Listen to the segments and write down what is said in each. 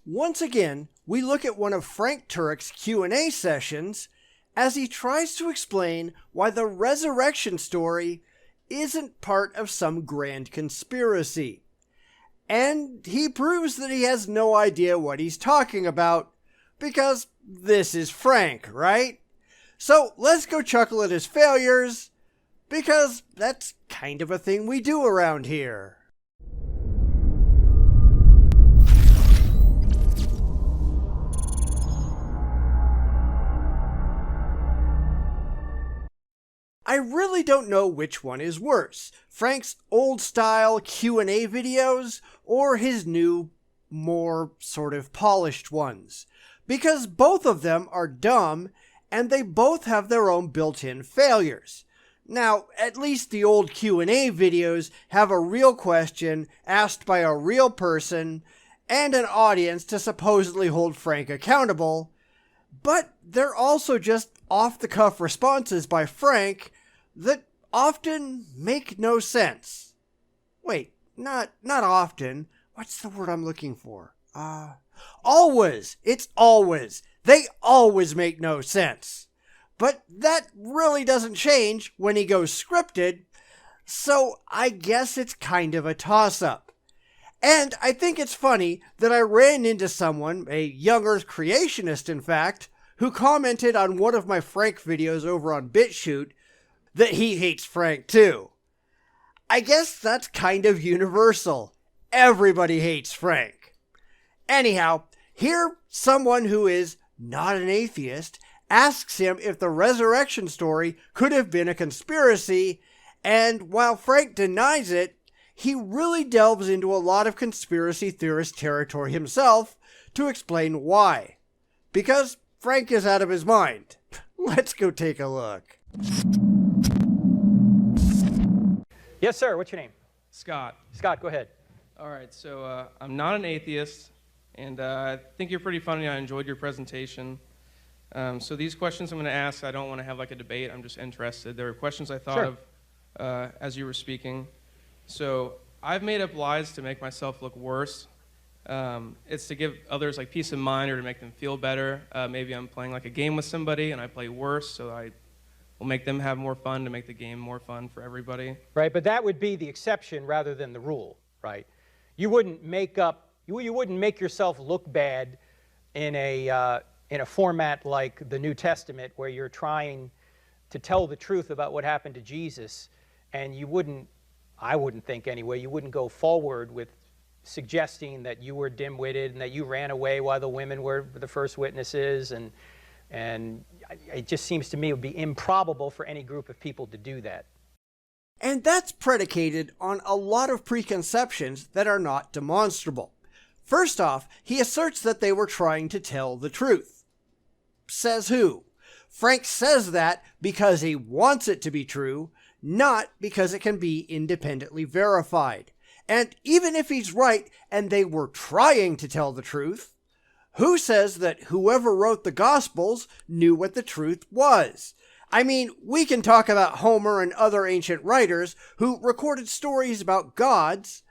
Once again, we look at one of Frank Turek's Q&A sessions as he tries to explain why the resurrection story isn't part of some grand conspiracy. And he proves that he has no idea what he's talking about, because this is Frank, right? So let's go chuckle at his failures, because that's kind of a thing we do around here. I really don't know which one is worse, Frank's old-style Q&A videos or his new, more sort of polished ones, because both of them are dumb and they both have their own built-in failures. Now, at least the old Q&A videos have a real question asked by a real person and an audience to supposedly hold Frank accountable, but they're also just off-the-cuff responses by Frank that often make no sense. Wait, not often. What's the word I'm looking for? Always. It's always. They always make no sense. But that really doesn't change when he goes scripted, so I guess it's kind of a toss-up. And I think it's funny that I ran into someone, a young Earth creationist in fact, who commented on one of my Frank videos over on Bitchspot that he hates Frank too. I guess that's kind of universal. Everybody hates Frank. Anyhow, here someone who is not an atheist asks him if the resurrection story could have been a conspiracy, and while Frank denies it, he really delves into a lot of conspiracy theorist territory himself to explain why. Because Frank is out of his mind. Let's go take a look. Yes, sir. What's your name? Scott. Scott, go ahead. All right, so I'm not an atheist, and I think you're pretty funny. I enjoyed your presentation. So these questions I'm going to ask, I don't want to have like a debate. I'm just interested. There were questions I thought of as you were speaking. So I've made up lies to make myself look worse. It's to give others like peace of mind or to make them feel better. Maybe I'm playing like a game with somebody and I play worse, so I will make them have more fun to make the game more fun for everybody. Right, but that would be the exception rather than the rule, right? You wouldn't make up, you wouldn't make yourself look bad in a format like the New Testament where you're trying to tell the truth about what happened to Jesus, and you wouldn't, I wouldn't think anyway, you wouldn't go forward with suggesting that you were dim-witted and that you ran away while the women were the first witnesses, and it just seems to me it would be improbable for any group of people to do that. And that's predicated on a lot of preconceptions that are not demonstrable. First off, he asserts that they were trying to tell the truth. Says who? Frank says that because he wants it to be true, not because it can be independently verified. And even if he's right and they were trying to tell the truth, who says that whoever wrote the Gospels knew what the truth was? I mean, we can talk about Homer and other ancient writers who recorded stories about gods.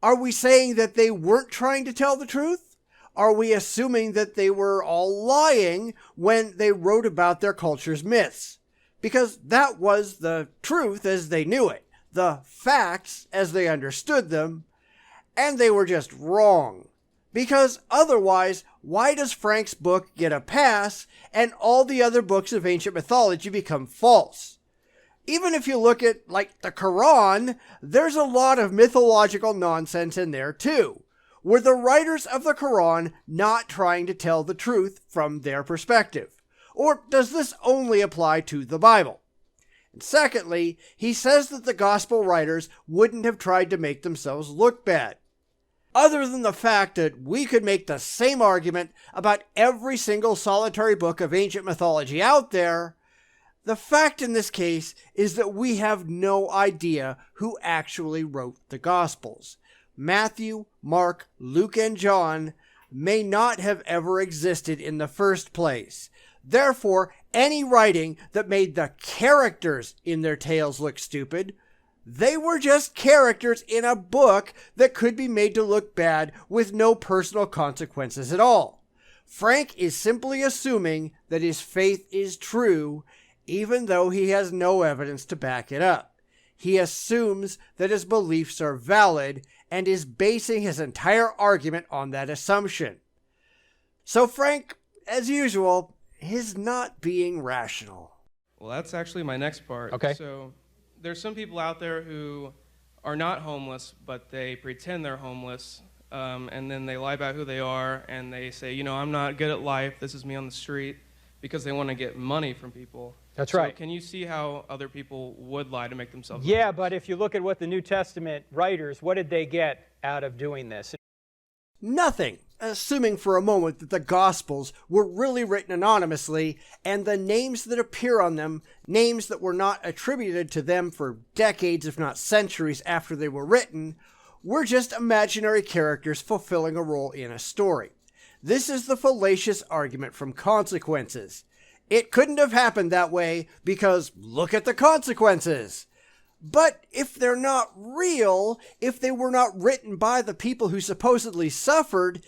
Are we saying that they weren't trying to tell the truth? Are we assuming that they were all lying when they wrote about their culture's myths? Because that was the truth as they knew it, the facts as they understood them, and they were just wrong. Because otherwise, why does Frank's book get a pass and all the other books of ancient mythology become false? Even if you look at, like, the Quran, there's a lot of mythological nonsense in there too. Were the writers of the Quran not trying to tell the truth from their perspective? Or does this only apply to the Bible? And secondly, he says that the gospel writers wouldn't have tried to make themselves look bad. Other than the fact that we could make the same argument about every single solitary book of ancient mythology out there, the fact in this case is that we have no idea who actually wrote the Gospels. Matthew, Mark, Luke, and John may not have ever existed in the first place. Therefore, any writing that made the characters in their tales look stupid They were just characters in a book that could be made to look bad with no personal consequences at all. Frank is simply assuming that his faith is true, even though he has no evidence to back it up. He assumes that his beliefs are valid and is basing his entire argument on that assumption. So Frank, as usual, is not being rational. Well, that's actually my next part. Okay. So there's some people out there who are not homeless, but they pretend they're homeless, and then they lie about who they are, and they say, I'm not good at life, this is me on the street, because they want to get money from people. That's right. So can you see how other people would lie to make themselves Yeah, homeless? but if you look at what the New Testament writers, what did they get out of doing this? Nothing, assuming for a moment that the Gospels were really written anonymously, and the names that appear on them, names that were not attributed to them for decades, if not centuries after they were written, were just imaginary characters fulfilling a role in a story. This is the fallacious argument from Consequences. It couldn't have happened that way because look at the consequences. But if they're not real, if they were not written by the people who supposedly suffered,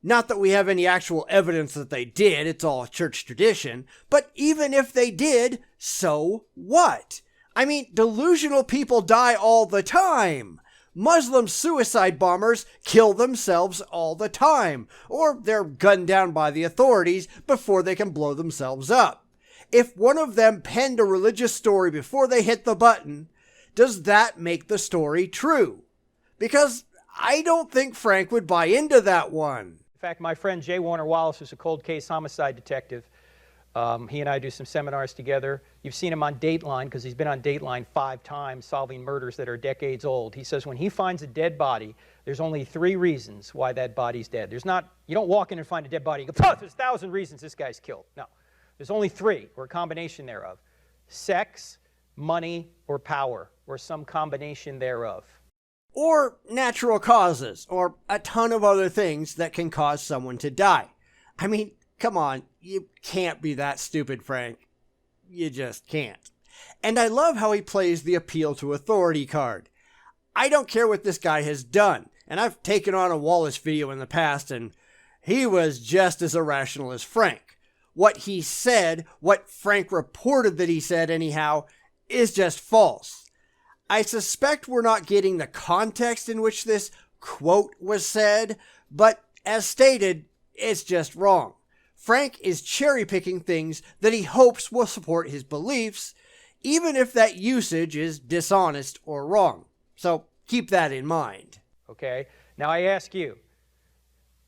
not that we have any actual evidence that they did, it's all church tradition, but even if they did, so what? I mean, delusional people die all the time. Muslim suicide bombers kill themselves all the time, or they're gunned down by the authorities before they can blow themselves up. If one of them penned a religious story before they hit the button, does that make the story true? Because I don't think Frank would buy into that one. In fact, my friend J. Warner Wallace, who's a cold case homicide detective, he and I do some seminars together. You've seen him on Dateline because he's been on Dateline 5 times solving murders that are decades old. He says when he finds a dead body, there's only 3 reasons why that body's dead. You don't walk in and find a dead body and go, there's 1,000 reasons this guy's killed. No, there's only 3, or a combination thereof. Sex, money, or power, or some combination thereof. Or natural causes, or a ton of other things that can cause someone to die. I mean, come on, you can't be that stupid, Frank. You just can't. And I love how he plays the appeal to authority card. I don't care what this guy has done, and I've taken on a Wallace video in the past, and he was just as irrational as Frank. What he said, what Frank reported that he said anyhow, is just false. I suspect we're not getting the context in which this quote was said, but as stated, it's just wrong. Frank is cherry-picking things that he hopes will support his beliefs, even if that usage is dishonest or wrong. So keep that in mind. Okay, now I ask you,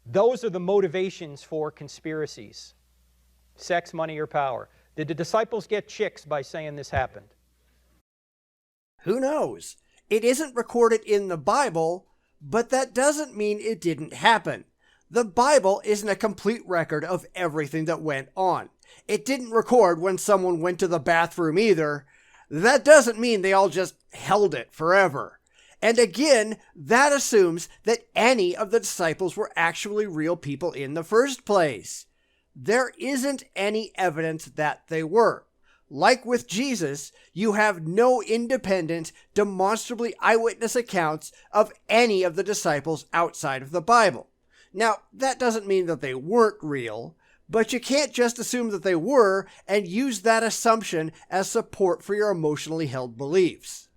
those are the motivations for conspiracies. Sex, money, or power. Did the disciples get chicks by saying this happened? Who knows? It isn't recorded in the Bible, but that doesn't mean it didn't happen. The Bible isn't a complete record of everything that went on. It didn't record when someone went to the bathroom either. That doesn't mean they all just held it forever. And again, that assumes that any of the disciples were actually real people in the first place. There isn't any evidence that they were. Like with Jesus, you have no independent, demonstrably eyewitness accounts of any of the disciples outside of the Bible. Now, that doesn't mean that they weren't real, but you can't just assume that they were and use that assumption as support for your emotionally held beliefs.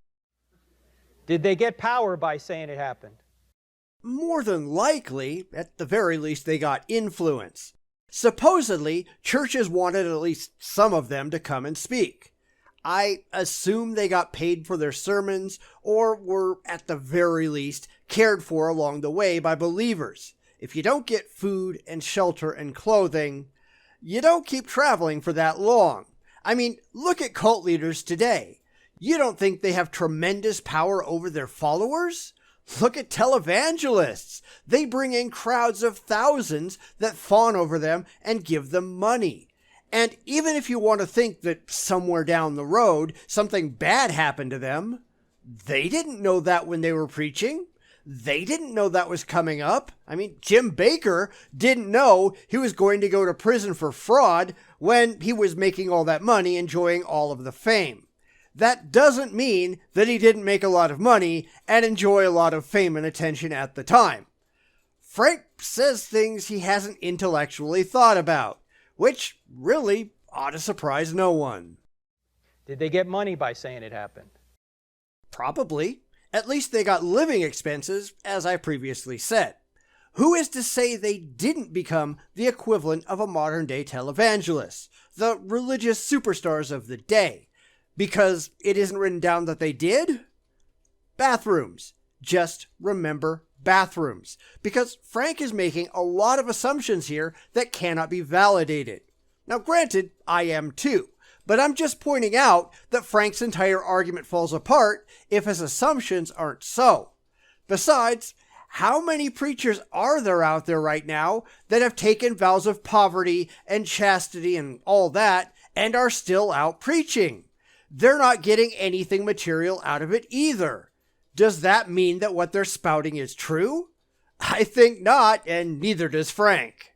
Did they get power by saying it happened? More than likely, at the very least, they got influence. Supposedly, churches wanted at least some of them to come and speak. I assume they got paid for their sermons or were, at the very least, cared for along the way by believers. If you don't get food and shelter and clothing, you don't keep traveling for that long. I mean, look at cult leaders today. You don't think they have tremendous power over their followers? Look at televangelists. They bring in crowds of thousands that fawn over them and give them money. And even if you want to think that somewhere down the road something bad happened to them, they didn't know that when they were preaching. They didn't know that was coming up. I mean, Jim Bakker didn't know he was going to go to prison for fraud when he was making all that money, enjoying all of the fame. that doesn't mean that he didn't make a lot of money and enjoy a lot of fame and attention at the time. Frank says things he hasn't intellectually thought about, which really ought to surprise no one. Did they get money by saying it happened? Probably. At least they got living expenses, as I previously said. Who is to say they didn't become the equivalent of a modern-day televangelist, the religious superstars of the day? Because it isn't written down that they did? Bathrooms. Just remember bathrooms. Because Frank is making a lot of assumptions here that cannot be validated. Now granted, I am too. But I'm just pointing out that Frank's entire argument falls apart if his assumptions aren't so. Besides, how many preachers are there out there right now that have taken vows of poverty and chastity and all that and are still out preaching? They're not getting anything material out of it either. Does that mean that what they're spouting is true? I think not, and neither does Frank.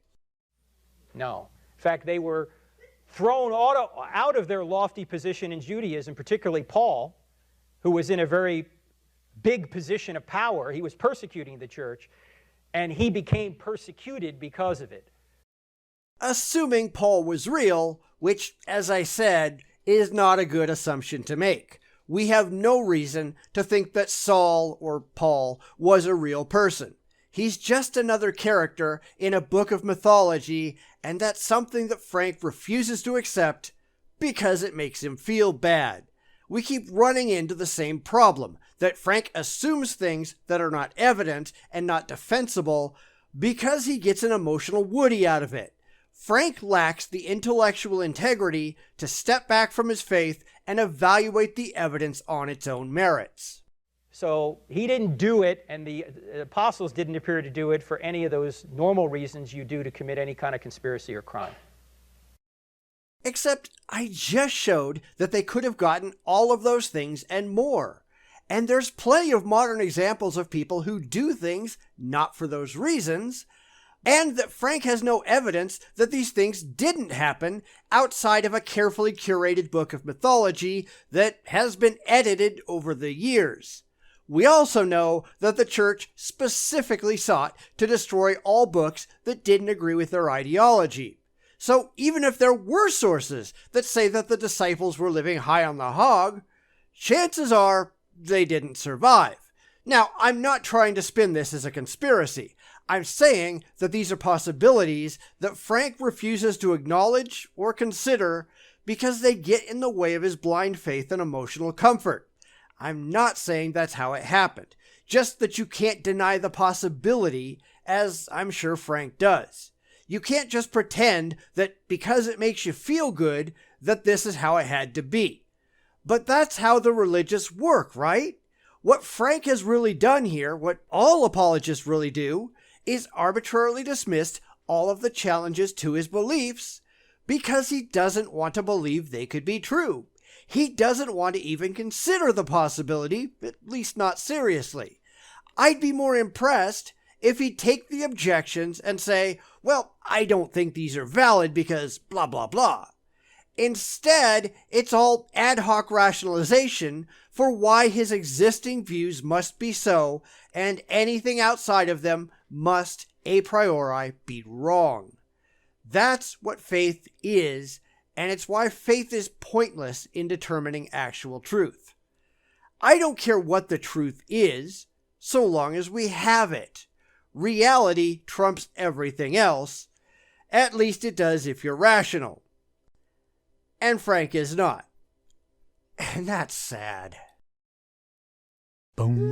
No. In fact, they were thrown out of their lofty position in Judaism, particularly Paul, who was in a very big position of power. He was persecuting the church, and he became persecuted because of it. Assuming Paul was real, which, as I said, is not a good assumption to make. We have no reason to think that Saul or Paul was a real person. He's just another character in a book of mythology, and that's something that Frank refuses to accept because it makes him feel bad. We keep running into the same problem, that Frank assumes things that are not evident and not defensible because he gets an emotional woody out of it. Frank lacks the intellectual integrity to step back from his faith and evaluate the evidence on its own merits. So he didn't do it, and the apostles didn't appear to do it for any of those normal reasons you do to commit any kind of conspiracy or crime. Except I just showed that they could have gotten all of those things and more. And there's plenty of modern examples of people who do things not for those reasons, and that Frank has no evidence that these things didn't happen outside of a carefully curated book of mythology that has been edited over the years. We also know that the church specifically sought to destroy all books that didn't agree with their ideology. So even if there were sources that say that the disciples were living high on the hog, chances are they didn't survive. Now, I'm not trying to spin this as a conspiracy. I'm saying that these are possibilities that Frank refuses to acknowledge or consider because they get in the way of his blind faith and emotional comfort. I'm not saying that's how it happened, just that you can't deny the possibility, as I'm sure Frank does. You can't just pretend that because it makes you feel good, that this is how it had to be. But that's how the religious work, right? What Frank has really done here, what all apologists really do, is arbitrarily dismissed all of the challenges to his beliefs because he doesn't want to believe they could be true. He doesn't want to even consider the possibility, at least not seriously. I'd be more impressed if he'd take the objections and say, well, I don't think these are valid because blah, blah, blah. Instead, it's all ad hoc rationalization for why his existing views must be so, and anything outside of them must a priori be wrong. That's what faith is, and it's why faith is pointless in determining actual truth. I don't care what the truth is, so long as we have it. Reality trumps everything else. At least it does if you're rational. And Frank is not. And that's sad. Bum